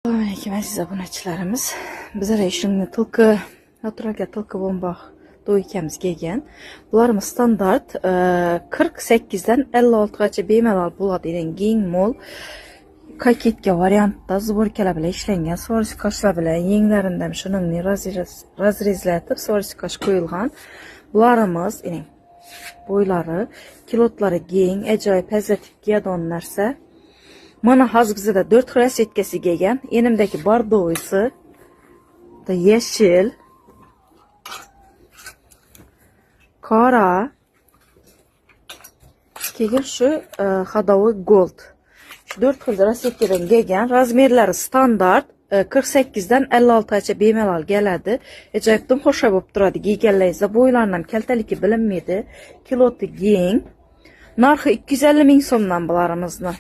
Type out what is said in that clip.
Assalomualaykum aziz obunachilarimiz. Bizlar ishimni tilki naturalga tilki bomba do'ykamiz kelgan. Bularimiz standart 48 dan 56 gacha bemalol bo'ladi degan keng mo'l kaketga variantda zborkalar bilan ishlangan, svarskashlar bilan yenglaridan shuningni razrezlatib svarskash qo'yilgan. Bularimiz bo'ylari, kilotlari keng, ajoyib hazzatik giyadon narsa. Mana hozir bizda 4 xil rasvetkasi kelgan. Enimdagi bordovoysi, yashil, qora, keyin shu xadovoy gold. Shu 4 xil rasvetkadan kelgan. Razmerlari standart 48 dan 56 gacha bemalol keladi. Ajoyibdan xo'sh bo'lib turadi. Kiyganlaringizda bo'ylarni ham kaltaligi bilinmaydi. Kiloti keng. Narxi 250 ming so'mdan bularimizni.